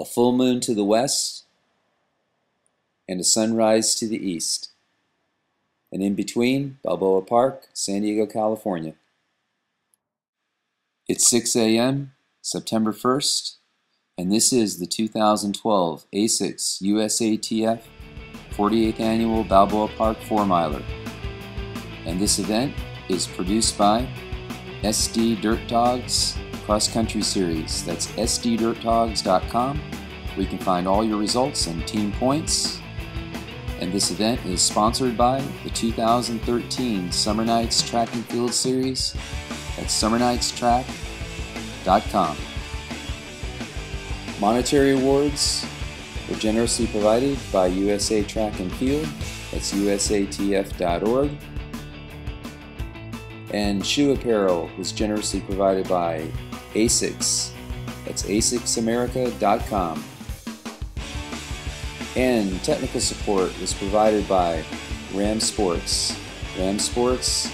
a full moon to the west, and a sunrise to the east. And in between, Balboa Park, San Diego, California. It's 6 a.m., September 1st, and this is the 2012 ASICS USATF 48th Annual Balboa Park 4-miler. And this event is produced by SD Dirt Dogs Cross Country Series. That's sddirtdogs.com, where you can find all your results and team points. And this event is sponsored by the 2013 Summer Nights Track and Field Series. That's summernightstrack.com. Monetary awards were generously provided by USA Track and Field. That's usatf.org. And shoe apparel was generously provided by ASICS. That's asicsamerica.com. And technical support was provided by Ram Sports Endurance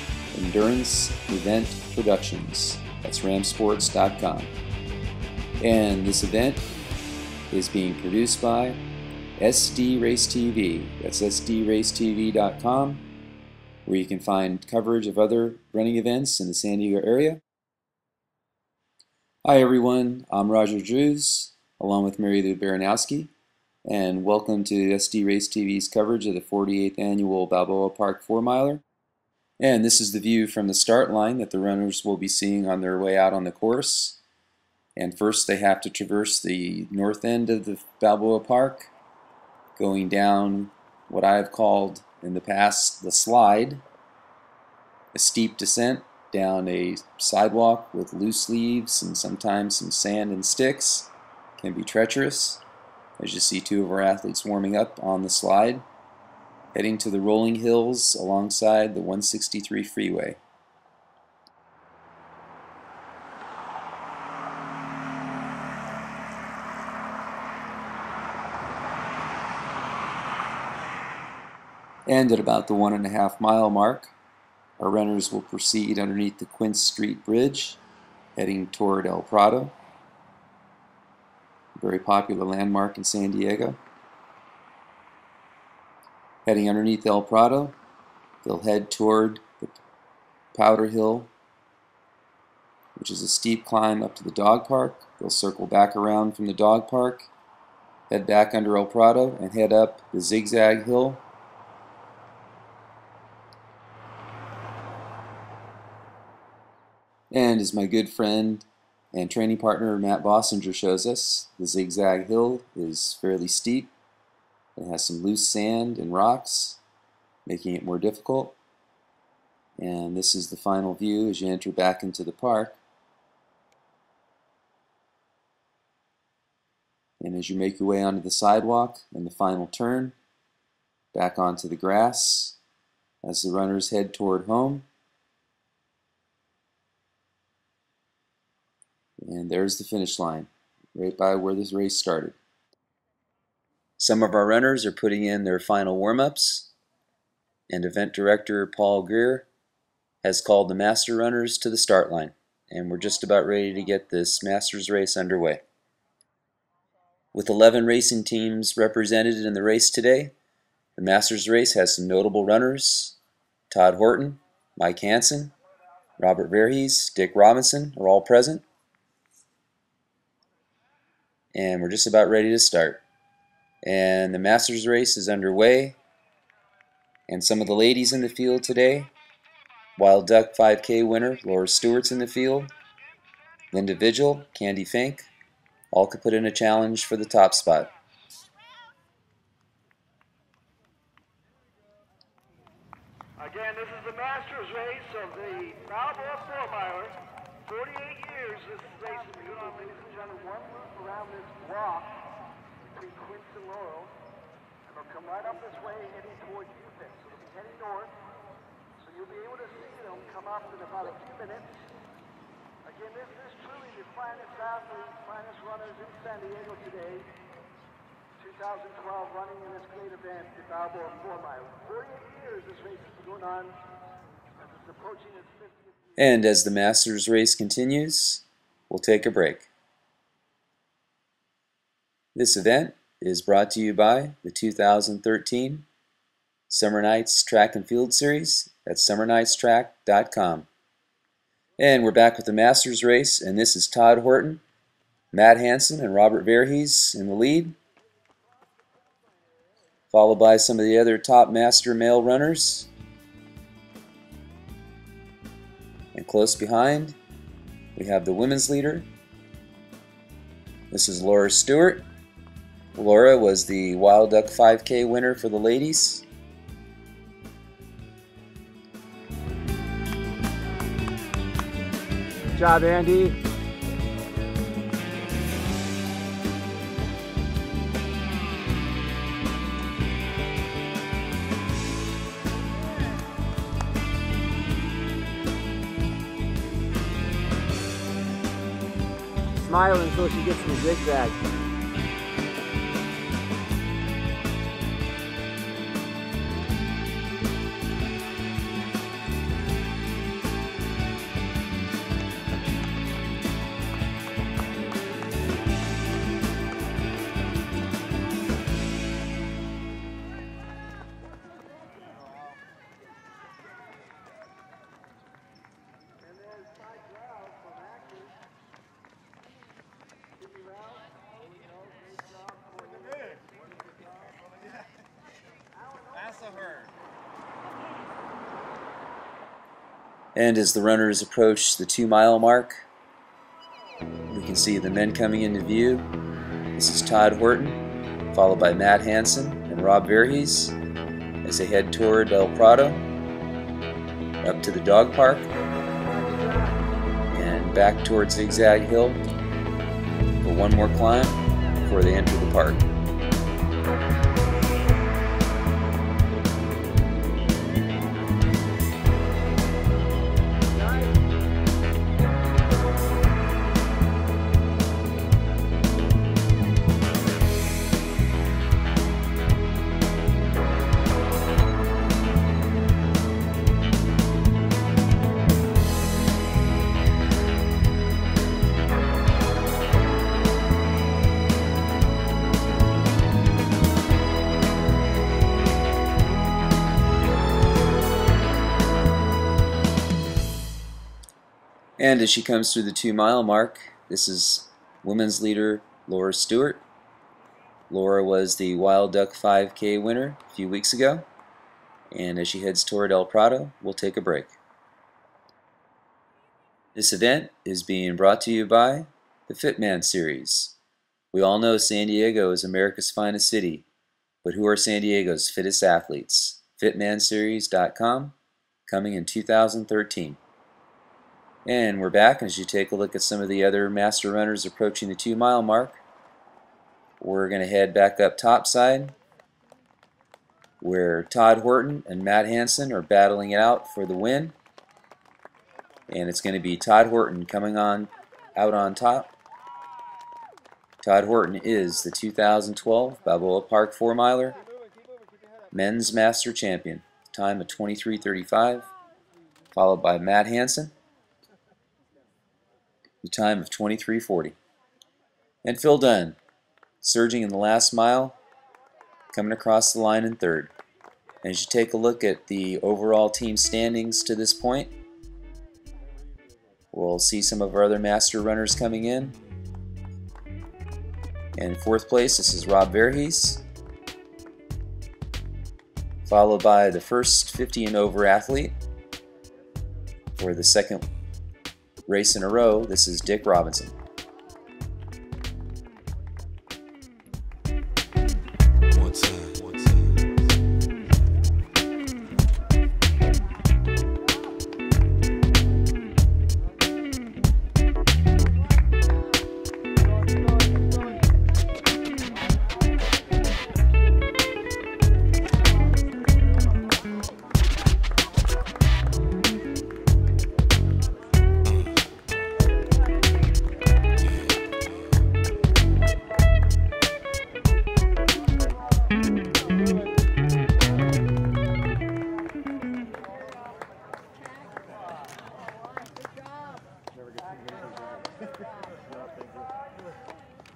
Event Productions. That's ramsports.com. And this event is being produced by SD Race TV. That's sdracetv.com, where you can find coverage of other running events in the San Diego area. Hi everyone, I'm Roger Drews, along with Mary Lou Baranowski, and welcome to SD Race TV's coverage of the 48th Annual Balboa Park 4-miler. And this is the view from the start line that the runners will be seeing on their way out on the course. And first they have to traverse the north end of the Balboa Park, going down what I have called in the past the slide, a steep descent down a sidewalk with loose leaves and sometimes some sand and sticks. Can be treacherous. As you see, two of our athletes warming up on the slide, heading to the rolling hills alongside the 163 freeway. And at about the 1.5 mile mark, our runners will proceed underneath the Quince Street Bridge, heading toward El Prado, a very popular landmark in San Diego. Heading underneath El Prado, they'll head toward the Powder Hill, which is a steep climb up to the dog park. They'll circle back around from the dog park, head back under El Prado, and head up the Zigzag Hill. And as my good friend and training partner Matt Bossinger shows us, the Zigzag Hill is fairly steep. It has some loose sand and rocks, making it more difficult. And this is the final view as you enter back into the park. And as you make your way onto the sidewalk and the final turn, back onto the grass as the runners head toward home. And there's the finish line, right by where this race started. Some of our runners are putting in their final warm-ups, and event director Paul Greer has called the master runners to the start line, and we're just about ready to get this Masters race underway. With 11 racing teams represented in the race today, the Masters race has some notable runners. Todd Horton, Mike Hansen, Robert Verhees, Dick Robinson are all present. And we're just about ready to start. And the Masters race is underway. And some of the ladies in the field today: Wild Duck 5K winner Laura Stewart's in the field, Linda Vigil, Candy Fink, all could put in a challenge for the top spot. Again, this is the Masters race of the Balboa 4-miler. 48 years this race has been on, ladies and gentlemen. One loop around this block between Quince and Laurel. And they'll come right up this way heading towards Utah. So they'll be heading north. So you'll be able to see them come up in about a few minutes. Again, this is truly the finest athletes, finest runners in San Diego today. 2012 running in this great event, the Balboa 4-mile. 48 years this race has been going on, as it's approaching its 50th year. And as the Masters race continues, we'll take a break. This event is brought to you by the 2013 Summer Nights Track and Field Series at summernightstrack.com. And we're back with the Masters race, and this is Todd Horton, Matt Hansen, and Robert Verhees in the lead, followed by some of the other top Master male runners. And close behind, we have the women's leader. This is Laura Stewart. Laura was the Wild Duck 5K winner for the ladies. Good job, Andy. Smile until she gets to the zigzag. And as the runners approach the 2-mile mark, we can see the men coming into view. This is Todd Horton, followed by Matt Hansen and Rob Verhees as they head toward El Prado, up to the dog park, and back towards Zigzag Hill for one more climb before they enter the park. And as she comes through the 2-mile mark, this is women's leader Laura Stewart. Laura was the Wild Duck 5K winner a few weeks ago. And as she heads toward El Prado, we'll take a break. This event is being brought to you by the Fitman Series. We all know San Diego is America's finest city, but who are San Diego's fittest athletes? Fitmanseries.com, coming in 2013. And we're back, and as you take a look at some of the other master runners approaching the 2-mile mark, we're going to head back up topside where Todd Horton and Matt Hansen are battling it out for the win. And it's going to be Todd Horton coming out on top. Todd Horton is the 2012 Balboa Park 4-miler men's master champion, time of 23:35, followed by Matt Hansen, the time of 23:40. And Phil Dunn, surging in the last mile, coming across the line in third. And as you take a look at the overall team standings to this point, we'll see some of our other master runners coming in. And in fourth place, this is Rob Verhees, followed by the first 50 and over athlete for the second race in a row. This is Dick Robinson.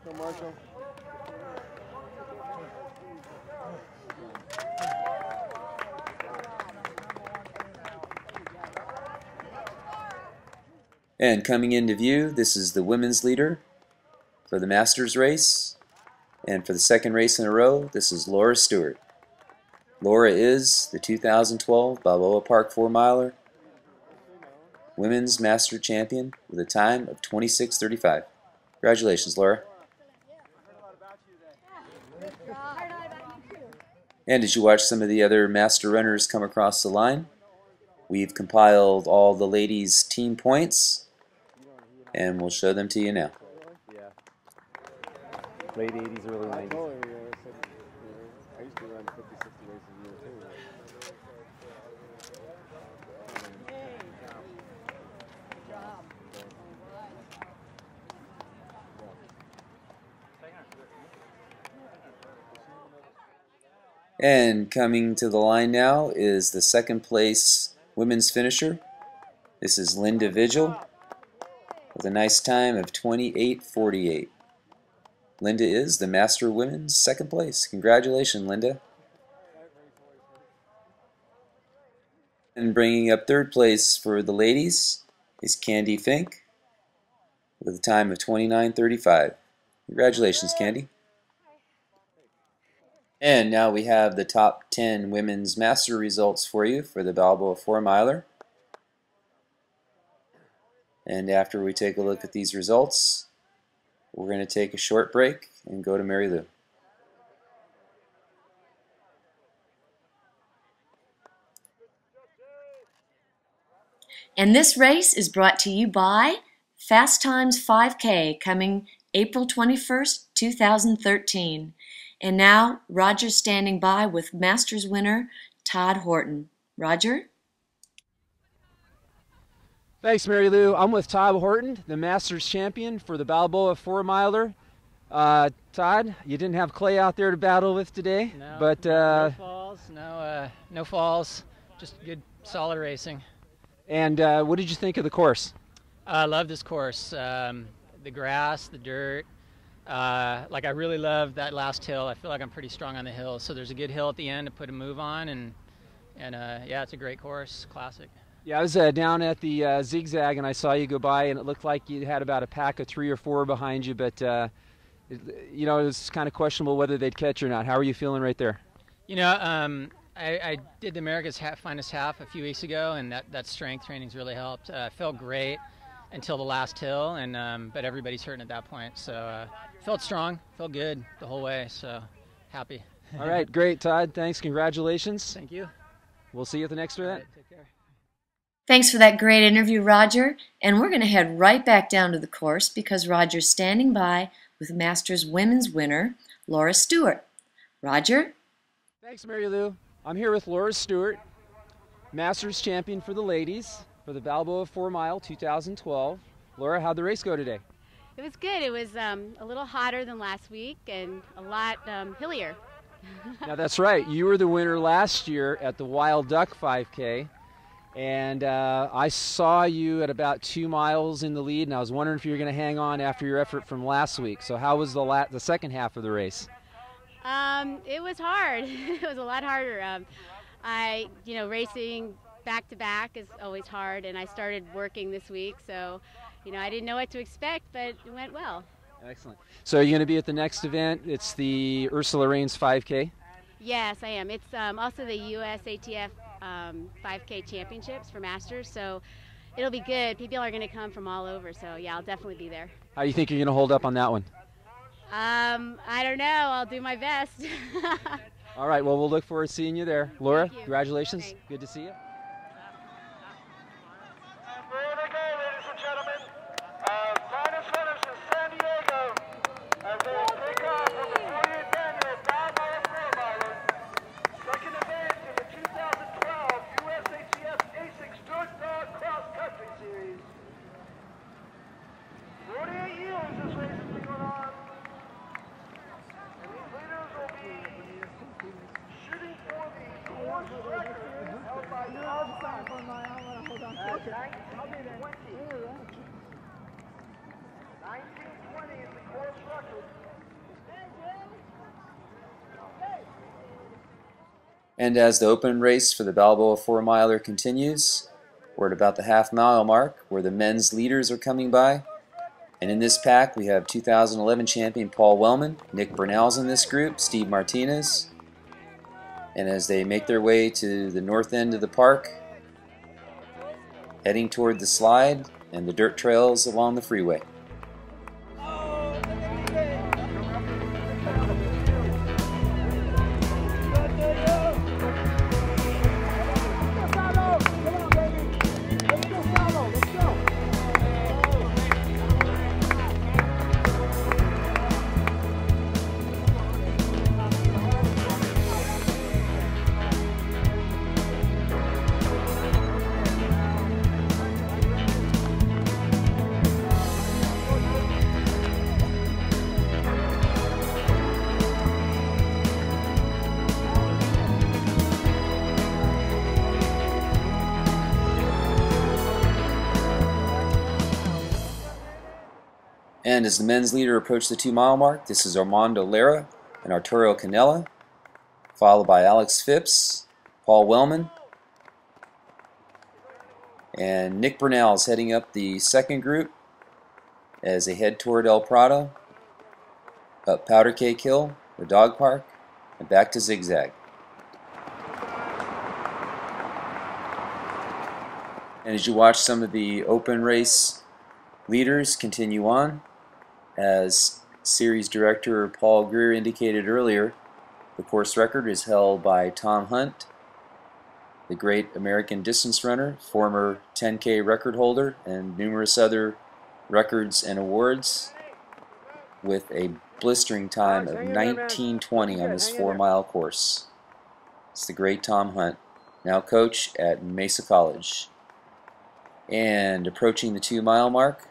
Go, Marshall. And coming into view, this is the women's leader for the Masters race. And for the second race in a row, this is Laura Stewart. Laura is the 2012 Balboa Park 4-miler Women's Master Champion with a time of 26:35. Congratulations, Laura. And as you watch some of the other Master runners come across the line, we've compiled all the ladies' team points, and we'll show them to you now. Yeah. Late 80s, early 90s. I used to run 50, 60 races a year too. And coming to the line now is the second place women's finisher. This is Linda Vigil with a nice time of 28:48. Linda is the Master Women's second place. Congratulations, Linda. And bringing up third place for the ladies is Candy Fink with a time of 29:35. Congratulations, Candy. And now we have the top 10 women's master results for you for the Balboa 4-miler. And after we take a look at these results, we're going to take a short break and go to Mary Lou. And this race is brought to you by Fast Times 5K, coming April 21st, 2013. And now, Roger's standing by with Masters winner Todd Horton. Roger? Thanks, Mary Lou. I'm with Todd Horton, the Masters champion for the Balboa 4-miler. Todd, you didn't have Clay out there to battle with today, no, but no falls, no falls, just good, solid racing. And what did you think of the course? I love this course. The grass, the dirt. Like I really love that last hill. I feel like I'm pretty strong on the hill. So there's a good hill at the end to put a move on, and yeah, it's a great course, classic. Yeah, I was down at the zigzag, and I saw you go by, and it looked like you had about a pack of 3 or 4 behind you, but you know, it was kind of questionable whether they'd catch or not. How are you feeling right there? You know, I did the America's Finest Half a few weeks ago, and that strength training's really helped. I felt great until the last hill, and but everybody's hurting at that point. So felt strong, felt good the whole way. So happy. All right, great, Todd. Thanks. Congratulations. Thank you. We'll see you at the next event. Take care. Thanks for that great interview, Roger. And we're going to head right back down to the course because Roger's standing by with Masters Women's winner, Laura Stewart. Roger? Thanks, Mary Lou. I'm here with Laura Stewart, Masters champion for the ladies for the Balboa 4-mile 2012. Laura, how'd the race go today? It was good. It was a little hotter than last week and a lot hillier. Now that's right. You were the winner last year at the Wild Duck 5K, and I saw you at about 2 miles in the lead, and I was wondering if you were going to hang on after your effort from last week. So how was the second half of the race? It was hard. It was a lot harder. Racing back to back is always hard, and I started working this week, so I didn't know what to expect, but it went well. Excellent. So are you going to be at the next event? It's the Ursula Raines 5K? Yes, I am. It's also the USATF 5K championships for Masters, so it'll be good. People are going to come from all over, so yeah, I'll definitely be there. How do you think you're going to hold up on that one? I don't know. I'll do my best. All right, well, we'll look forward to seeing you there. Laura, Thank you. congratulations. Thanks. Good to see you. There they go, ladies and gentlemen. Finest runners in San Diego as they take off on the 40th annual Balboa 4-miler. Second event in the 2012 USATF ASICS Dirt Dog Cross Country Series. 48 years this race has been going on. And these leaders will be shooting for the course record held by And as the open race for the Balboa 4-miler continues, we're at about the half-mile mark where the men's leaders are coming by. And in this pack we have 2011 champion Paul Wellman, Nick Burnell's in this group, Steve Martinez. And as they make their way to the north end of the park, heading toward the slide and the dirt trails along the freeway. And as the men's leader approached the 2-mile mark, this is Armando Lara and Arturo Canella, followed by Alex Phipps, Paul Wellman, and Nick Burnell is heading up the second group as they head toward El Prado, up Powder Cake Hill, the dog park, and back to Zigzag. And as you watch some of the open race leaders continue on, as series director Paul Greer indicated earlier, the course record is held by Tom Hunt, the great American distance runner, former 10K record holder, and numerous other records and awards, with a blistering time of 19:20 on this 4-mile course. It's the great Tom Hunt, now coach at Mesa College. And approaching the 2-mile mark,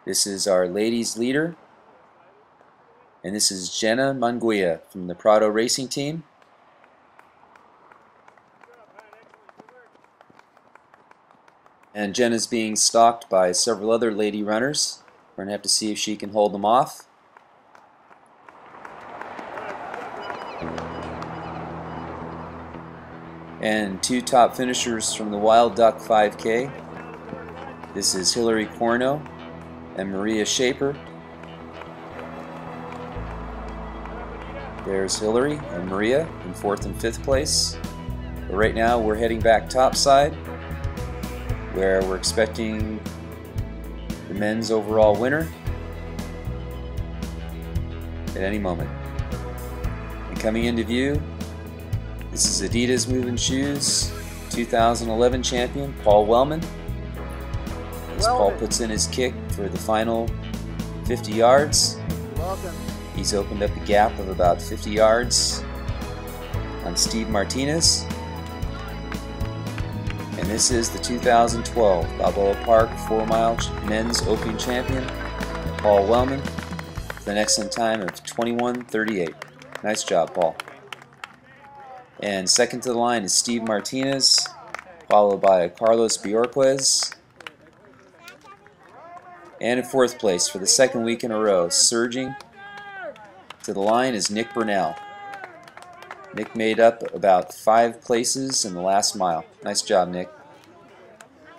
this is our ladies leader, and this is Jenna Manguia from the Prado Racing Team. And Jenna's being stalked by several other lady runners. We're going to have to see if she can hold them off. And two top finishers from the Wild Duck 5K. This is Hillary Corno and Maria Shaper. There's Hillary and Maria in 4th and 5th place. But right now we're heading back topside, where we're expecting the men's overall winner at any moment. And coming into view, this is Adidas Moving Shoes 2011 champion Paul Wellman. As Paul puts in his kick for the final 50 yards, he's opened up a gap of about 50 yards on Steve Martinez. And this is the 2012 Balboa Park 4-mile men's opening champion, Paul Wellman, with an excellent time of 21:38. Nice job, Paul. And second to the line is Steve Martinez, followed by Carlos Bjorquez. And in 4th place for the second week in a row, surging to the line is Nick Burnell. Nick made up about 5 places in the last mile. Nice job, Nick.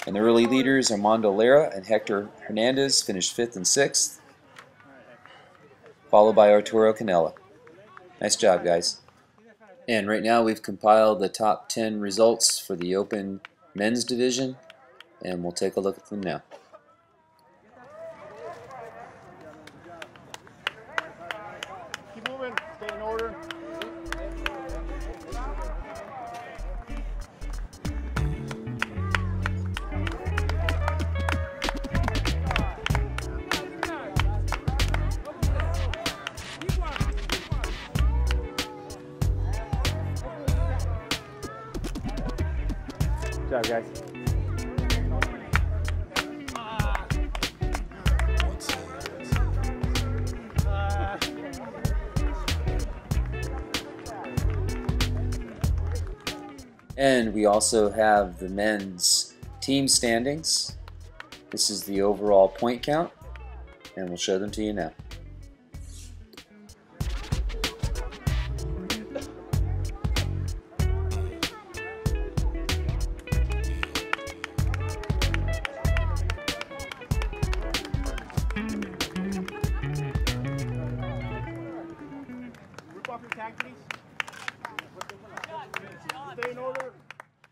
And the early leaders, Armando Lara and Hector Hernandez, finished 5th and 6th, followed by Arturo Canella. Nice job, guys. And right now we've compiled the top 10 results for the open men's division, and we'll take a look at them now. Keep moving, stay in order. Good job, guys. And we also have the men's team standings. This is the overall point count, and we'll show them to you now. Stay in order.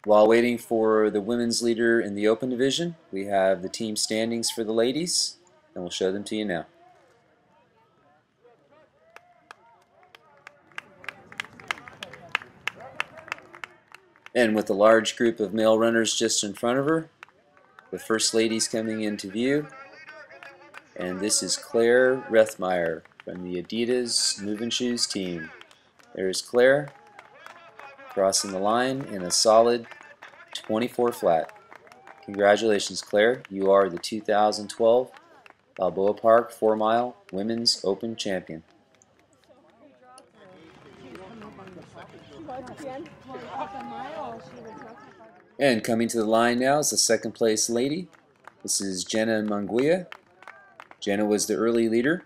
While waiting for the women's leader in the open division, we have the team standings for the ladies, and we'll show them to you now. And with a large group of male runners just in front of her, the first lady's coming into view, and this is Claire Rethmeyer from the Adidas Moving Shoes team. There's Claire crossing the line in a solid 24 flat. Congratulations, Claire. You are the 2012 Balboa Park 4-mile Women's Open Champion. And coming to the line now is the second place lady. This is Jenna Manguia. Jenna was the early leader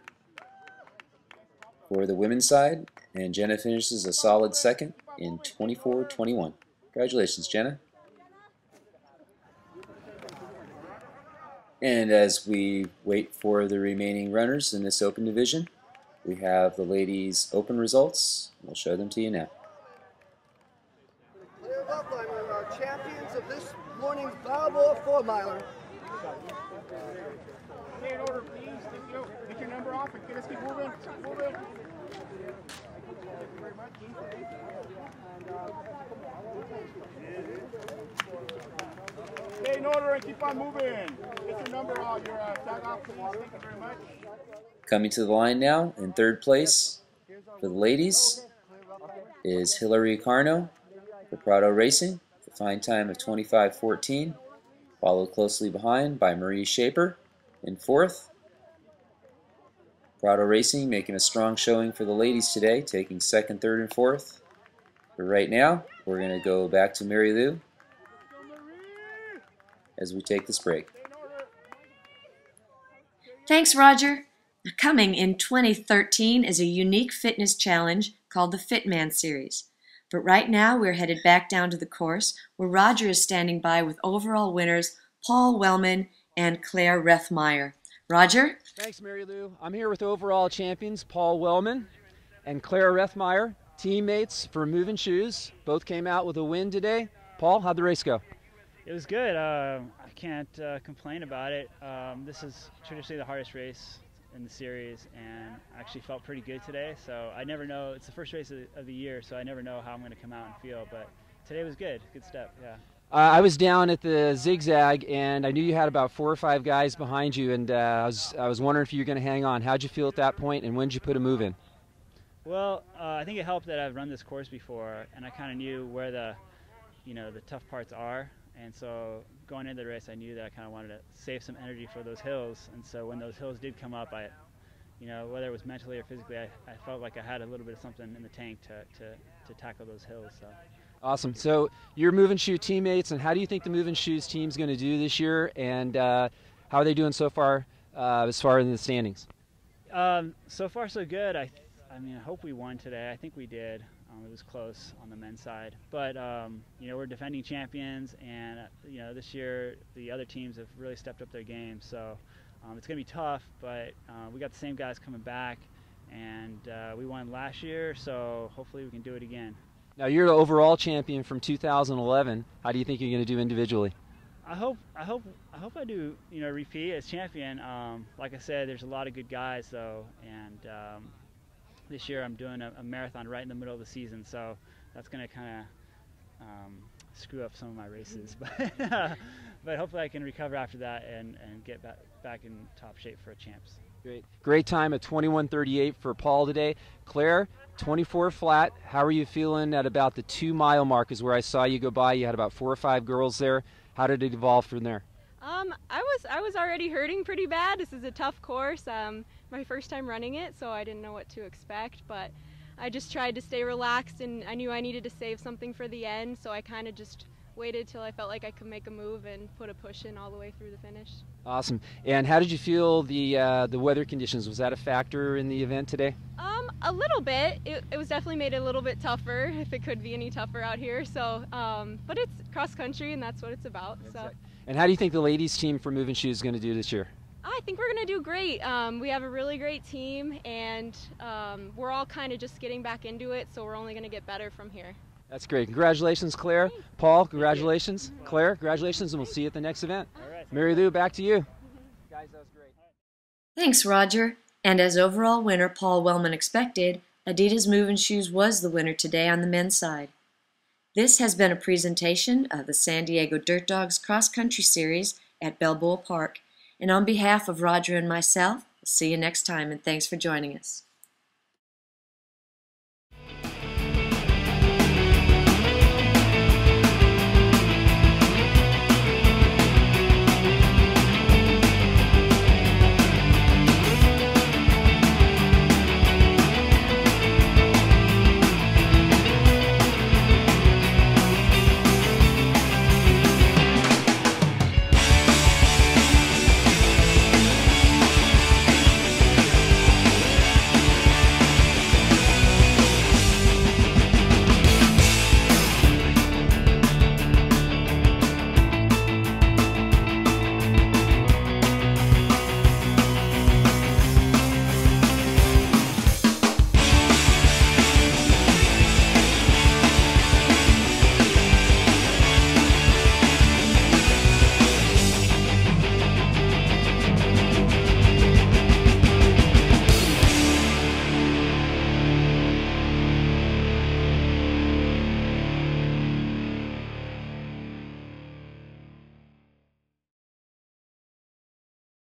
for the women's side, and Jenna finishes a solid second in 24:21. Congratulations, Jenna. And as we wait for the remaining runners in this open division, we have the ladies' open results. We'll show them to you now. Clear Rottweiler are our champions of this morning's Balboa 4-miler. Stay in order, please. Take your number off and let's keep moving. Moving. Thank you very much. Stay in order and keep on moving. Get your number on your tag off, please. Thank you very much. Coming to the line now in third place for the ladies is Hillary Carno for Prado Racing, the fine time of 25:14, followed closely behind by Marie Shaper in fourth. Prado Racing making a strong showing for the ladies today, taking second, third, and fourth. But right now, we're going to go back to Mary Lou as we take this break. Thanks, Roger. Coming in 2013 is a unique fitness challenge called the Fitman Series. But right now, we're headed back down to the course where Roger is standing by with overall winners Paul Wellman and Claire Rethmeyer. Roger? Thanks, Mary Lou. I'm here with overall champions Paul Wellman and Claire Rethmeyer, teammates for Moving Shoes. Both came out with a win today. Paul, how'd the race go? It was good. I can't complain about it. This is traditionally the hardest race in the series, and I actually felt pretty good today. So I never know. It's the first race of the year, so I never know how I'm going to come out and feel. But today was good. Good step, yeah. I was down at the zigzag, and I knew you had about 4 or 5 guys behind you, and I was wondering if you were going to hang on. How'd you feel at that point, and when did you put a move in? Well, I think it helped that I've run this course before, and I kind of knew where the tough parts are. And so going into the race, I knew that I kind of wanted to save some energy for those hills. And so when those hills did come up, whether it was mentally or physically, I felt like I had a little bit of something in the tank to tackle those hills. So. Awesome. So you're Moving Shoe teammates, and how do you think the Moving Shoes team's going to do this year, and how are they doing so far as far in the standings? So far, so good. I hope we won today. I think we did. It was close on the men's side, but we're defending champions, and this year the other teams have really stepped up their game. So it's going to be tough, but we got the same guys coming back, and we won last year, so hopefully we can do it again. Now you're the overall champion from 2011. How do you think you're going to do individually? I hope I do repeat as champion. Like I said, there's a lot of good guys though, and this year I'm doing a marathon right in the middle of the season, so that's going to kind of screw up some of my races. But hopefully I can recover after that and get back in top shape for a champs. Great time at 21:38 for Paul today. Claire, 24 flat. How are you feeling at about the 2-mile mark is where I saw you go by. You had about 4 or 5 girls there. How did it evolve from there? I was already hurting pretty bad. This is a tough course. My first time running it, so I didn't know what to expect, but I just tried to stay relaxed, and I knew I needed to save something for the end, so I kind of just waited till I felt like I could make a move and put a push in all the way through the finish. Awesome. And how did you feel the weather conditions? Was that a factor in the event today? A little bit. It was definitely made it a little bit tougher, if it could be any tougher out here. So, but it's cross country, and that's what it's about. So. And how do you think the ladies team for Moving Shoes is going to do this year? I think we're going to do great. We have a really great team, and we're all kind of just getting back into it, so we're only going to get better from here. That's great. Congratulations, Claire. Paul, congratulations. Claire, congratulations, and we'll see you at the next event. All right. Mary Lou, back to you. Guys, that was great. Thanks, Roger. And as overall winner Paul Wellman expected, Adidas Moving Shoes was the winner today on the men's side. This has been a presentation of the San Diego Dirt Dogs Cross Country Series at Balboa Park. And on behalf of Roger and myself, we'll see you next time, and thanks for joining us.